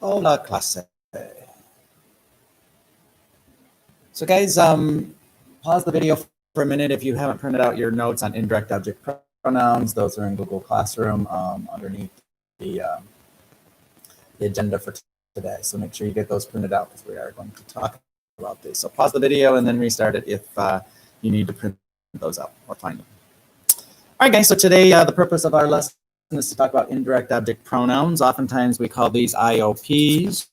Hola, clase. So guys, pause the video for a minute if you haven't printed out your notes on indirect object pronouns. Those are in Google Classroom underneath the agenda for today. So make sure you get those printed out because we are going to talk about this. So pause the video and then restart it if you need to print those out or find them. All right, guys, so today the purpose of our lesson is to talk about indirect object pronouns. Oftentimes we call these IOPs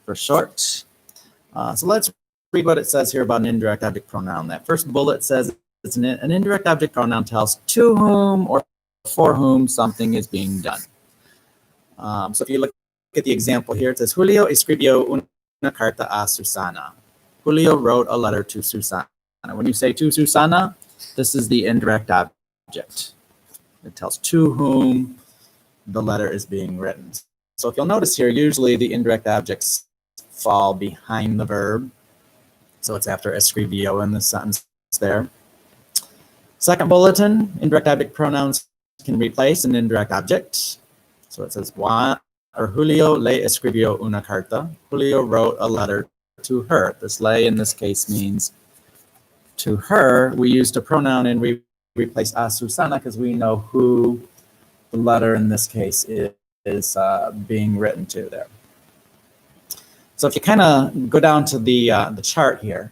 for short. So let's read what it says here about an indirect object pronoun. That first bullet says it's an indirect object pronoun tells to whom or for whom something is being done. So if you look at the example here, it says Julio escribió una carta a Susana. Julio wrote a letter to Susana. When you say to Susana, this is the indirect object. It tells to whom the letter is being written. So if you'll notice here, usually the indirect objects fall behind the verb. So it's after escribió in the sentence there. Second bulletin, indirect object pronouns can replace an indirect object. So it says Juan or Julio le escribió una carta. Julio wrote a letter to her. This le in this case means to her. We used a pronoun and we replaced a Susana because we know who the letter in this case is being written to there. So if you kind of go down to the chart here,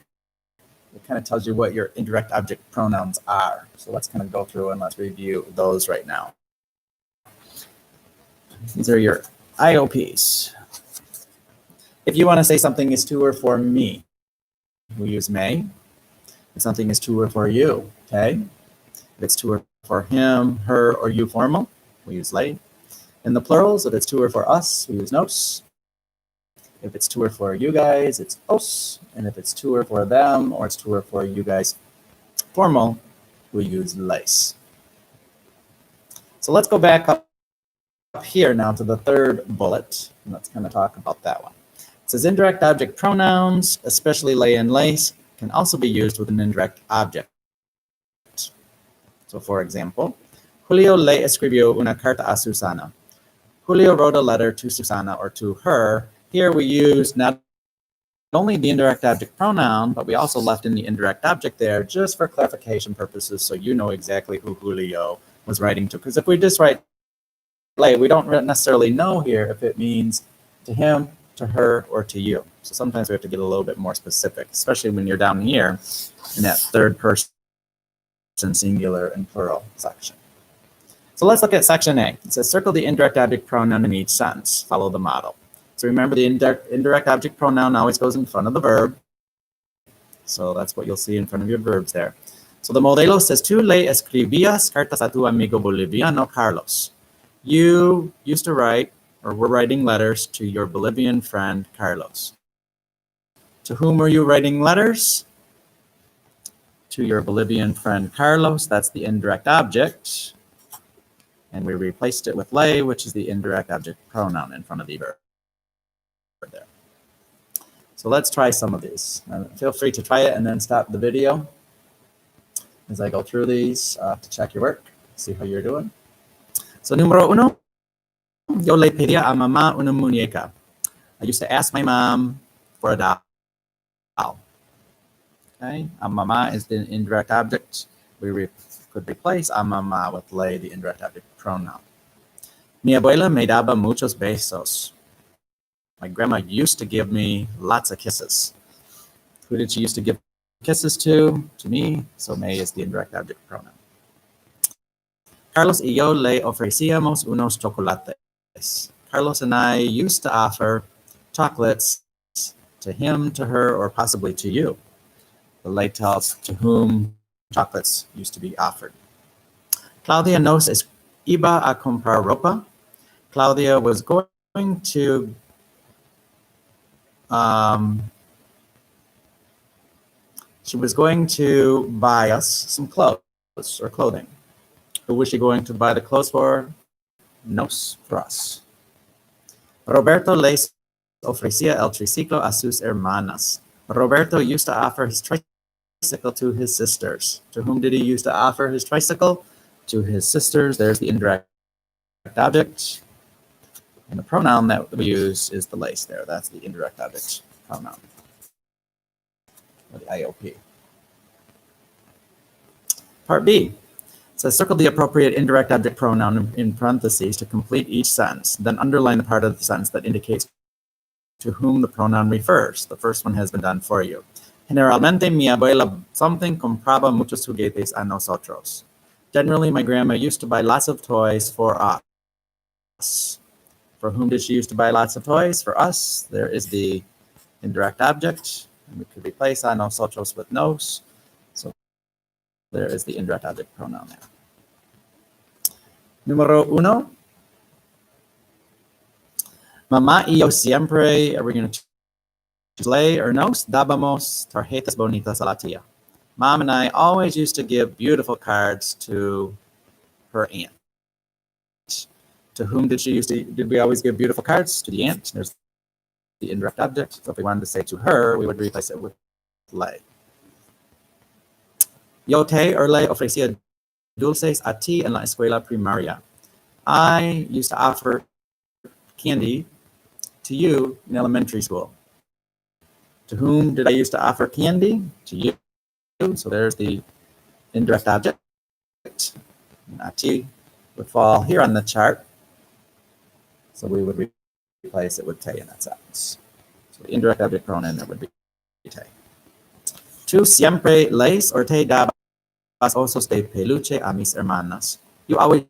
it kind of tells you what your indirect object pronouns are. So let's kind of go through and let's review those right now. These are your IOPs. If you want to say something is to or for me, we use may. If something is to or for you, okay? If it's to or for him, her, or you formal, we use lay. In the plurals, if it's to or for us, we use nos. If it's to or for you guys, it's os. And if it's to or for them, or it's to or for you guys formal, we use les. So let's go back up here now to the third bullet, and let's kind of talk about that one. It says indirect object pronouns, especially lay and les, can also be used with an indirect object. So for example, Julio le escribió una carta a Susana. Julio wrote a letter to Susana or to her. Here we use not only the indirect object pronoun, but we also left in the indirect object there just for clarification purposes so you know exactly who Julio was writing to. Because if we just write lay, we don't necessarily know here if it means to him, to her, or to you. So sometimes we have to get a little bit more specific, especially when you're down here in that third person singular and plural section. So let's look at section A. It says circle the indirect object pronoun in each sentence. Follow the model. So remember the indirect object pronoun always goes in front of the verb. So that's what you'll see in front of your verbs there. So the modelo says, tú le escribías cartas a tu amigo boliviano Carlos. You used to write, or were writing letters to your Bolivian friend Carlos. To whom were you writing letters? To your Bolivian friend Carlos. That's the indirect object. And we replaced it with le, which is the indirect object pronoun in front of the verb there. So let's try some of these. Feel free to try it and then stop the video as I go through these to check your work, see how you're doing. So numero uno, yo le pedía a mamá una muñeca. I used to ask my mom for a doll. Okay, a mamá is the indirect object. We could replace a mamá with le, the indirect object pronoun. Mi abuela me daba muchos besos. My grandma used to give me lots of kisses. Who did she used to give kisses to? To me. So me is the indirect object pronoun. Carlos y yo le ofrecíamos unos chocolates. Carlos and I used to offer chocolates to him, to her, or possibly to you. The le tells to whom chocolates used to be offered. Claudia nos iba a comprar ropa. Claudia was going to she was going to buy us some clothes or clothing. Who was she going to buy the clothes for? Nos, for us. Roberto les ofrecía el triciclo a sus hermanas. Roberto used to offer his tricycle to his sisters. To whom did he used to offer his tricycle? To his sisters. There's the indirect object. And the pronoun that we use is the lace there. That's the indirect object pronoun, or the IOP. Part B. It says circle the appropriate indirect object pronoun in parentheses to complete each sentence. Then underline the part of the sentence that indicates to whom the pronoun refers. The first one has been done for you. Generalmente mi abuela something compraba muchos juguetes a nosotros. Generally, my grandma used to buy lots of toys for us. For whom did she used to buy lots of toys? For us. There is the indirect object. And we could replace a nosotros with nos. So there is the indirect object pronoun there. Número uno. Mamá y yo siempre, we're going to choose or nos dábamos tarjetas bonitas a la tía. Mom and I always used to give beautiful cards to her aunt. To whom did we always give beautiful cards? To the aunt. There's the indirect object. So if we wanted to say to her, we would replace it with le. Yo te or le ofrecía dulces a ti en la escuela primaria. I used to offer candy to you in elementary school. To whom did I used to offer candy? To you. So there's the indirect object. A ti would fall here on the chart. So we would replace it with te in that sentence. So the indirect object pronoun there would be te. Tú siempre les or te dabas osos de peluche a mis hermanas. You always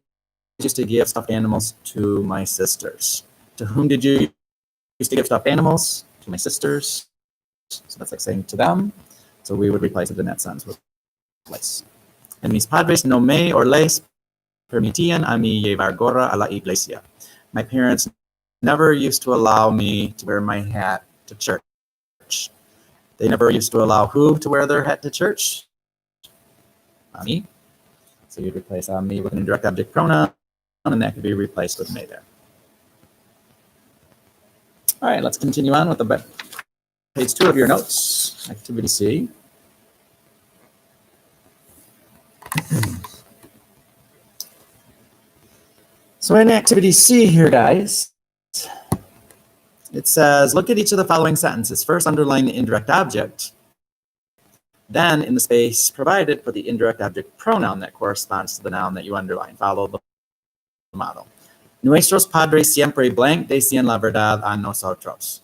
used to give stuffed animals to my sisters. To whom did you used to give stuffed animals? To my sisters. So that's like saying to them. So we would replace it in that sentence with les. En mis padres no me or les permitían a mí llevar gorra a la iglesia. My parents never used to allow me to wear my hat to church. They never used to allow who to wear their hat to church? A mí. So you'd replace a mí with an indirect object pronoun, and that could be replaced with me there. All right, let's continue on with the page 2 of your notes, activity C. So in activity C here, guys, it says, look at each of the following sentences. First, underline the indirect object. Then, in the space provided, put the indirect object pronoun that corresponds to the noun that you underline. Follow the model. Nuestros padres siempre blank decían la verdad a nosotros.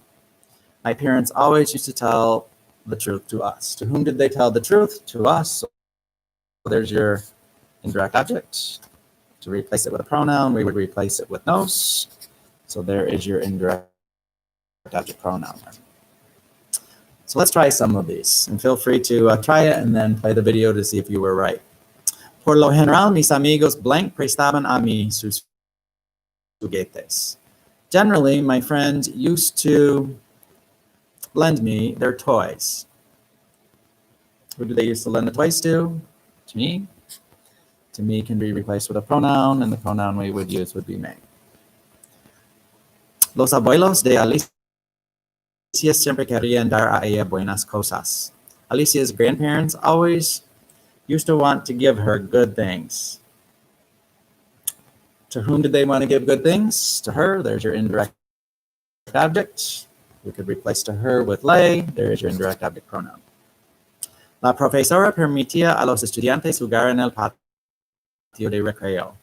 My parents always used to tell the truth to us. To whom did they tell the truth? To us. So there's your indirect object. To replace it with a pronoun, we would replace it with nos. So there is your indirect object pronoun there. So let's try some of these. And feel free to try it and then play the video to see if you were right. Por lo general, mis amigos blank prestaban a mí sus juguetes. Generally, my friends used to lend me their toys. Who do they used to lend the toys to? To me. To me can be replaced with a pronoun, and the pronoun we would use would be me. Los abuelos de Alicia siempre querían dar a ella buenas cosas. Alicia's grandparents always used to want to give her good things. To whom did they want to give good things? To her. There's your indirect object. We could replace to her with le. There is your indirect object pronoun. La profesora permitía a los estudiantes jugar en el patio de recreo.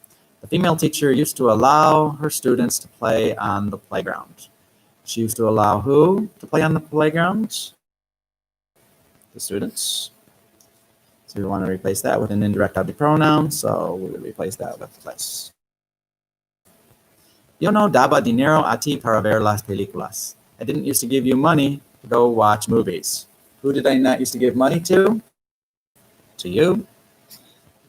The female teacher used to allow her students to play on the playground. She used to allow who to play on the playground? The students. So we want to replace that with an indirect object pronoun, so we would replace that with les. Yo no daba dinero a ti para ver las películas. I didn't used to give you money to go watch movies. Who did I not used to give money to? To you.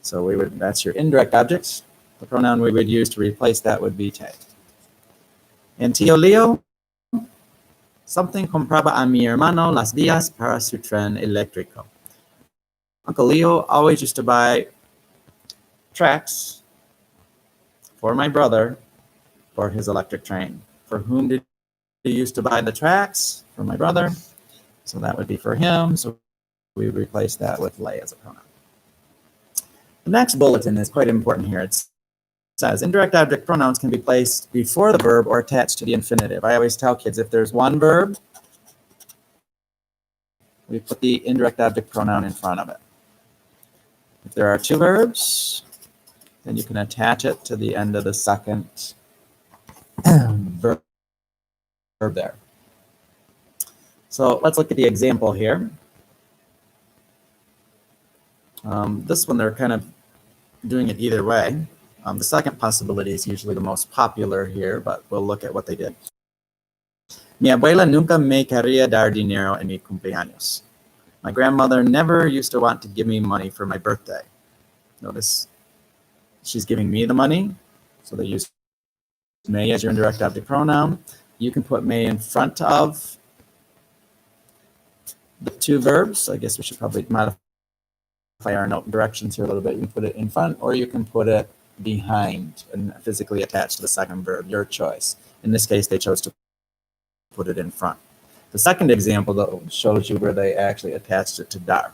So that's your indirect object. The pronoun we would use to replace that would be te. And Tío Leo, something compraba a mi hermano las vías para su tren eléctrico. Uncle Leo always used to buy tracks for my brother for his electric train. For whom did he used to buy the tracks? For my brother. So that would be for him. So we would replace that with le as a pronoun. The next bulletin is quite important here. It says indirect object pronouns can be placed before the verb or attached to the infinitive. I always tell kids if there's one verb, we put the indirect object pronoun in front of it. If there are two verbs, then you can attach it to the end of the second verb there. So let's look at the example here. This one, they're kind of doing it either way. The second possibility is usually the most popular here, but we'll look at what they did. Mi abuela nunca me quería dar dinero en mi cumpleaños. My grandmother never used to want to give me money for my birthday. Notice she's giving me the money, so they use me as your indirect object pronoun. You can put me in front of the two verbs. I guess we should probably modify our note directions here a little bit. You can put it in front, or you can put it behind and physically attach to the second verb, your choice. In this case, they chose to put it in front. The second example, though, shows you where they actually attached it to dar.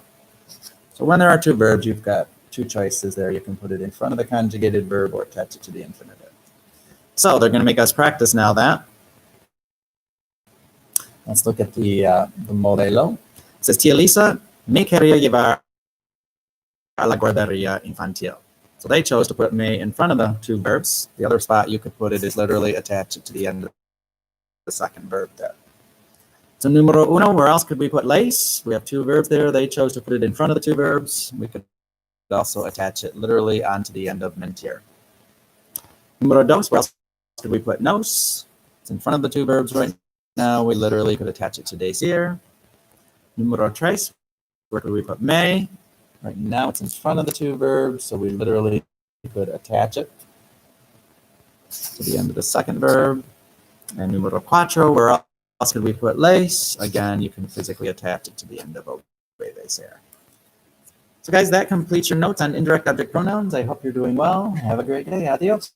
So when there are two verbs, you've got two choices there. You can put it in front of the conjugated verb or attach it to the infinitive. So they're going to make us practice now that. Let's look at the modelo. It says, Tia Lisa me quería llevar a la guardería infantil. So they chose to put me in front of the two verbs. The other spot you could put it is literally attach it to the end of the second verb there. So numero uno, where else could we put lace? We have two verbs there. They chose to put it in front of the two verbs. We could also attach it literally onto the end of mentir. Numero dos, where else could we put nos? It's in front of the two verbs right now. We literally could attach it to decir. Numero tres, where could we put me? Right now it's in front of the two verbs, so we literally could attach it to the end of the second verb. And numero cuatro, where else could we put lace? Again, you can physically attach it to the end of obedecer. So guys, that completes your notes on indirect object pronouns. I hope you're doing well. Have a great day. Adios.